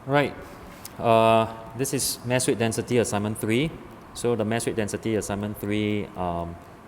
Right. This is mass weight density assignment 3. So the mass weight density assignment 3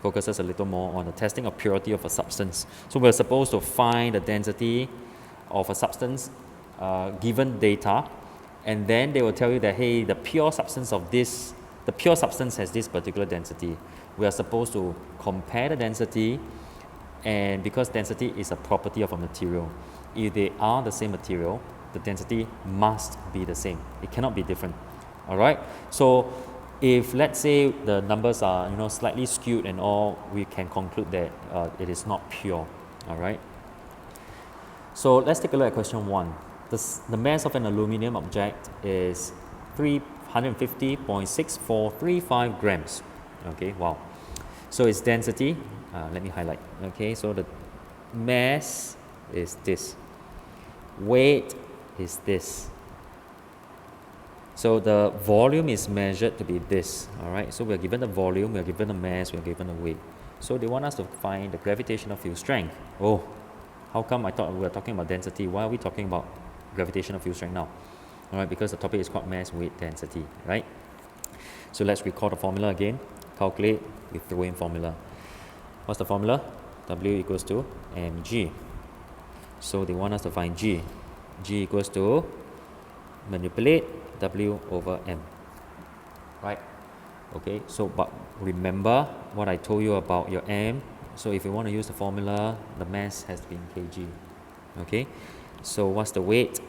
focuses a little more on the testing of purity of a substance. So we're supposed to find the density of a substance given data, and then they will tell you that, hey, the pure substance has this particular density. We are supposed to compare the density, and because density is a property of a material, if they are the same material, the density must be the same. It cannot be different. All right. So if let's say the numbers are slightly skewed and all, we can conclude that it is not pure. All right. So let's take a look at question 1. The mass of an aluminum object is 350.6435 grams. Okay, wow. So its density, let me highlight. Okay, so the mass is this. Weight is this. So the volume is measured to be this. All right, so we're given the volume, we're given the mass, we're given the weight. So they want us to find the gravitational field strength. Oh, how come I thought we were talking about density? Why are we talking about gravitational field strength now? All right, because the topic is called mass, weight, density, right? So let's recall the formula again. Calculate, we throw in formula. What's the formula? W equals to mg. So they want us to find g. G equals to manipulate W over m. Right? Okay, so but remember what I told you about your m. So if you want to use the formula, the mass has to be in kg. Okay, so what's the weight?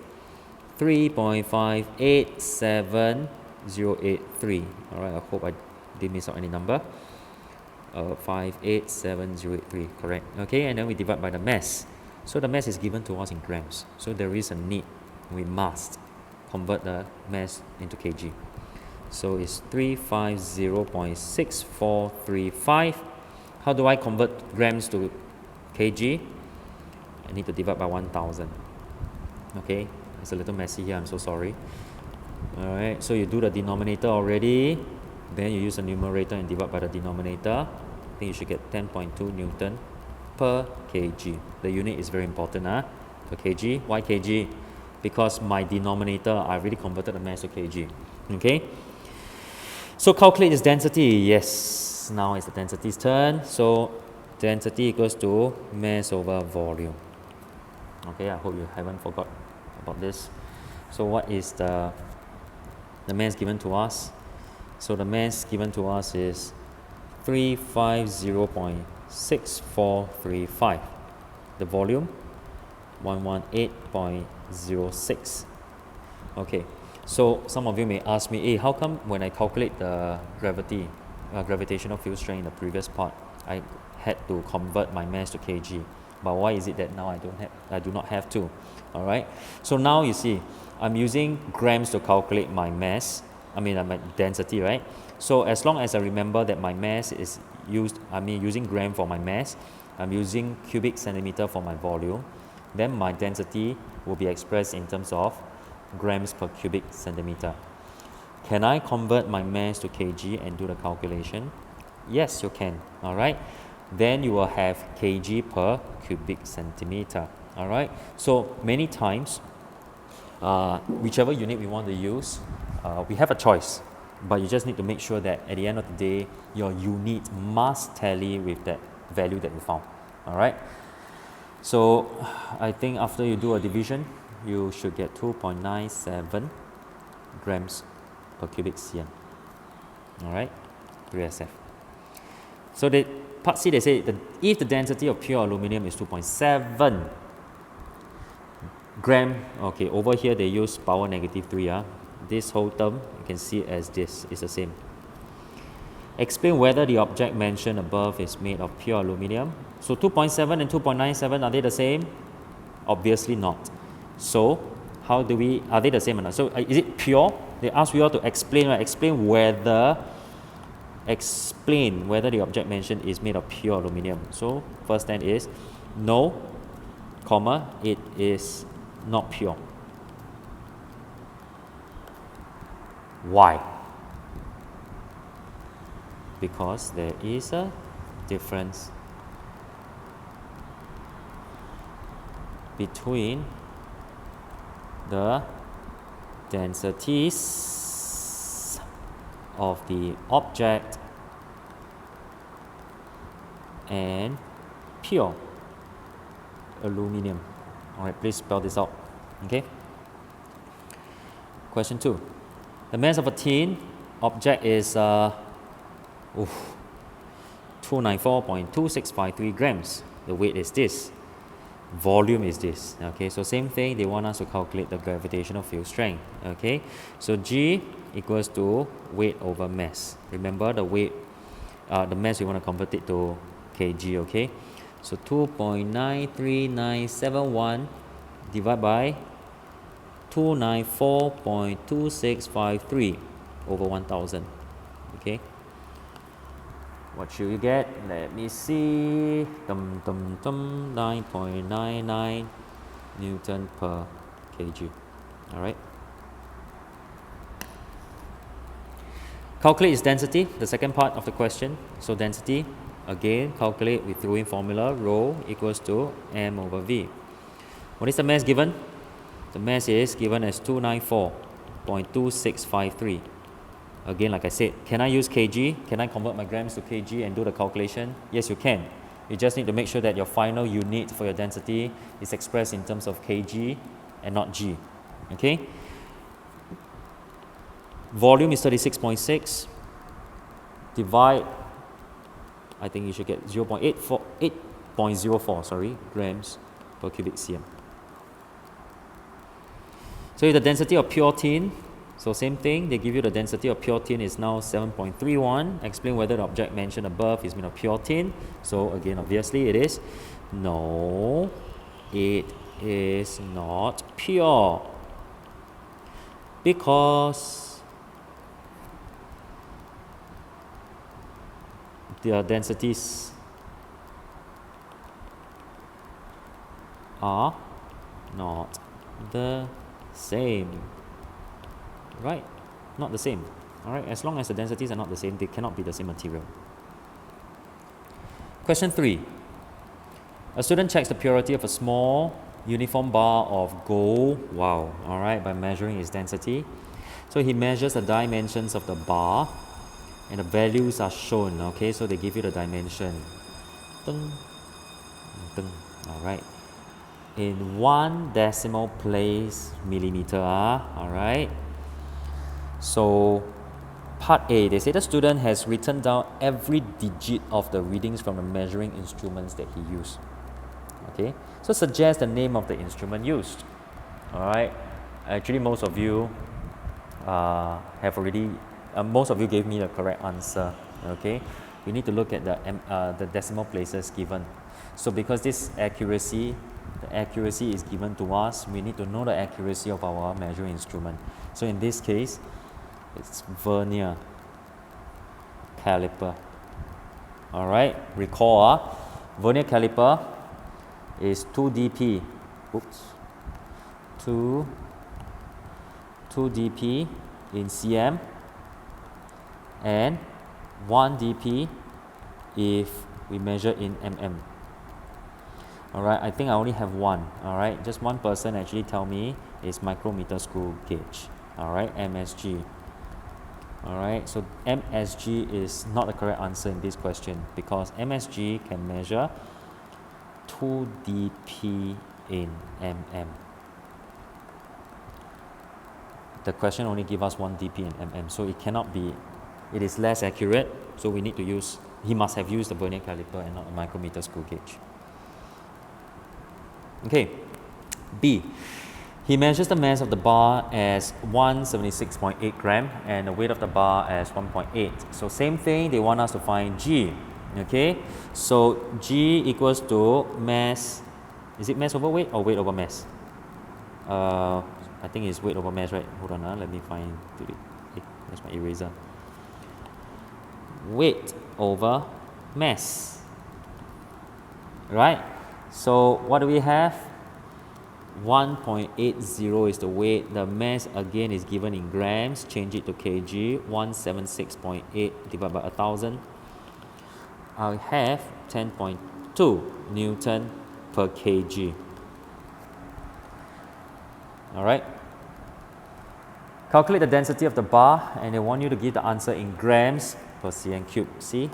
3.587083. All right, I hope I didn't miss out any number. 587083, correct. Okay, and then we divide by the mass. So the mass is given to us in grams. So there is a need, we must convert the mass into kg. So it's 350.6435. How do I convert grams to kg? I need to divide by 1000. Okay, it's a little messy here, I'm so sorry. Alright, so you do the denominator already, then you use the numerator and divide by the denominator. I think you should get 10.2 Newton per kg. The unit is very important, per kg. Why kg? Because my denominator, I already converted the mass to kg. Okay, so calculate its density. Yes, now it's the density's turn. So density equals to mass over volume. Okay, I hope you haven't forgot about this. So what is the mass given to us? So the mass given to us is 350.6435. The volume 118.06. Okay, so some of you may ask me, hey, how come when I calculate the gravitational field strength in the previous part, I had to convert my mass to kg, but why is it that now I do not have to? All right, so now you see I'm using grams to calculate my mass, my density, right? So as long as I remember that my mass is using gram for my mass, I'm using cubic centimeter for my volume, then my density will be expressed in terms of grams per cubic centimeter. Can I convert my mass to kg and do the calculation? Yes, you can. All right, then you will have kg per cubic centimeter. All right, so many times whichever unit we want to use, we have a choice, but you just need to make sure that at the end of the day your unit must tally with that value that you found. All right, so I think after you do a division, you should get 2.97 grams per cubic cm. All right, 3SF. So part C, they say that if the density of pure aluminum is 2.7 gram, okay, over here they use power -3. This whole term, you can see it as this, is the same. Explain whether the object mentioned above is made of pure aluminum. So 2.7 and 2.97, are they the same? Obviously not. So are they the same or not? So is it pure? They ask you all to explain, right? Explain whether the object mentioned is made of pure aluminum. So first stand is no, comma, it is not pure. Why? Because there is a difference between the densities of the object and pure aluminum. Alright, please spell this out. Okay. Question 2. The mass of a tin object is 294.2653 grams. The weight is this. Volume is this. Okay, so same thing, they want us to calculate the gravitational field strength. Okay, so G equals to weight over mass. Remember the weight, the mass we want to convert it to kg. Okay, so 2.93971 divided by 294.2653 over 1000. Okay, what should you get? Let me see. 9.99 Newton per kg. Alright. Calculate its density, the second part of the question. So density, again, calculate, we threw in formula, rho equals to m over v. What is the mass given? The mass is given as 294.2653. Again, like I said, can I use kg? Can I convert my grams to kg and do the calculation? Yes, you can. You just need to make sure that your final unit for your density is expressed in terms of kg and not g. Okay? Volume is 36.6. Divide, I think you should get 8.04 grams per cubic cm. So the density of pure tin, so same thing, they give you the density of pure tin is now 7.31. Explain whether the object mentioned above is made of pure tin. So again, obviously it is. No, it is not pure. Because their densities are not the same. Right? Not the same. Alright, as long as the densities are not the same, they cannot be the same material. Question 3. A student checks the purity of a small uniform bar of gold, wow, alright, by measuring its density. So he measures the dimensions of the bar and the values are shown, okay, so they give you the dimension. Alright. In 1 decimal place millimeter, alright. So part A, they say the student has written down every digit of the readings from the measuring instruments that he used. Okay, so suggest the name of the instrument used. Alright, actually most of you have already, most of you gave me the correct answer. Okay, we need to look at the decimal places given. So because this accuracy, the accuracy is given to us, we need to know the accuracy of our measuring instrument. So in this case, it's vernier caliper. Alright, recall vernier caliper is 2 dp. Oops. 2 dp in cm and 1 dp if we measure in mm. Alright, I think I only have one. Alright, just one person actually tell me is micrometer screw gauge. Alright, MSG. Alright, so MSG is not the correct answer in this question because MSG can measure 2 dp in mm. The question only gives us 1 dp in mm, so it cannot be, it is less accurate, so we need to use, he must have used the vernier caliper and not a micrometer screw gauge. Okay, B. He measures the mass of the bar as 176.8 gram and the weight of the bar as 1.8. So same thing, they want us to find G. Okay, so G equals to mass, is it mass over weight or weight over mass? I think it's weight over mass, right? Hold on, let me find it. That's my eraser. Weight over mass. Right? So what do we have? 1.80 is the weight. The mass again is given in grams. Change it to kg. 176.8 divided by 1000. I have 10.2 Newton per kg. Alright. Calculate the density of the bar, and they want you to give the answer in grams per cm cube. See,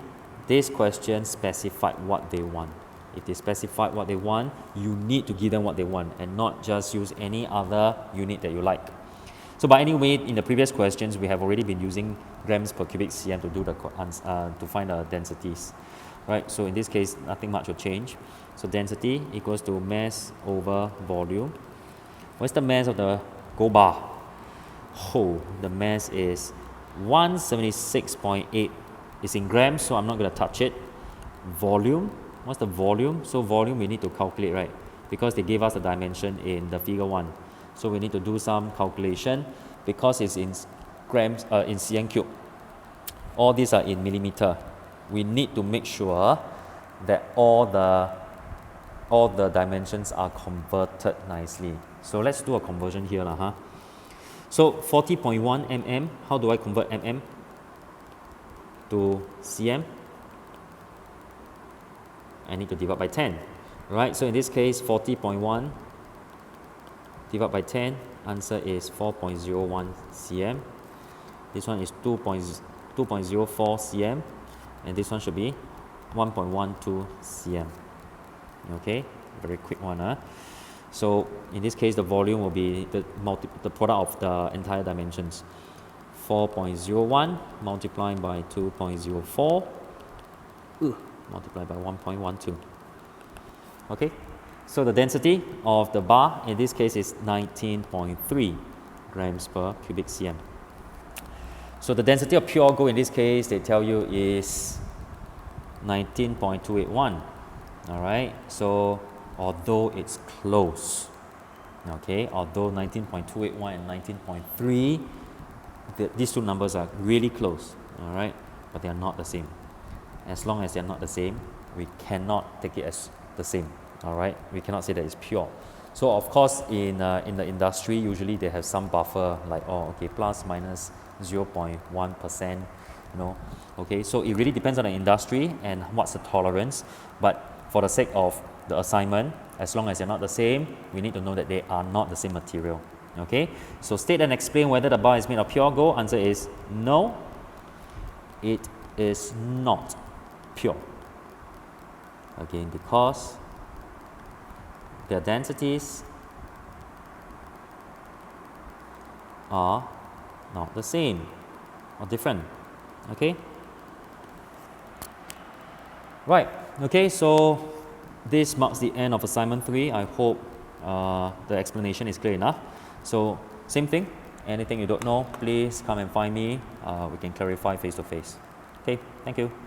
this question specified what they want. If they specified what they want, you need to give them what they want and not just use any other unit that you like. So by any way, in the previous questions, we have already been using grams per cubic cm to do the to find the densities, right? So in this case, nothing much will change. So density equals to mass over volume. What's the mass of the gold bar? Oh, the mass is 176.8. It's in grams, so I'm not going to touch it. Volume, what's the volume? So volume we need to calculate, right? Because they gave us the dimension in the figure 1. So we need to do some calculation because it's in grams, in cm cube. All these are in millimeter. We need to make sure that all the dimensions are converted nicely. So let's do a conversion here, huh? So 40.1 mm, how do I convert mm to cm? I need to divide by 10, right? So in this case, 40.1 divided by 10, answer is 4.01 cm. This one is 2.04 cm, and this one should be 1.12 cm. Okay, very quick one, huh? So in this case, the volume will be the product of the entire dimensions. 4.01 multiplied by 2.04 multiplied by 1.12. Okay, so the density of the bar in this case is 19.3 grams per cubic cm. So the density of pure gold in this case, they tell you, is 19.281. All right, so although it's close, okay, although 19.281 and 19.3, these two numbers are really close, all right, but they are not the same. As long as they are not the same, we cannot take it as the same, all right, we cannot say that it's pure. So of course, in the industry, usually they have some buffer, like, oh, okay, plus minus 0.1%, you know, okay, so it really depends on the industry and what's the tolerance, but for the sake of the assignment, as long as they're not the same, we need to know that they are not the same material. Okay, so state and explain whether the bar is made of pure gold. Answer is no, it is not pure. Again, because their densities are not the same or different. Okay, right. Okay, so this marks the end of assignment 3. I hope the explanation is clear enough. So same thing, anything you don't know, please come and find me. We can clarify face to face. Okay, thank you.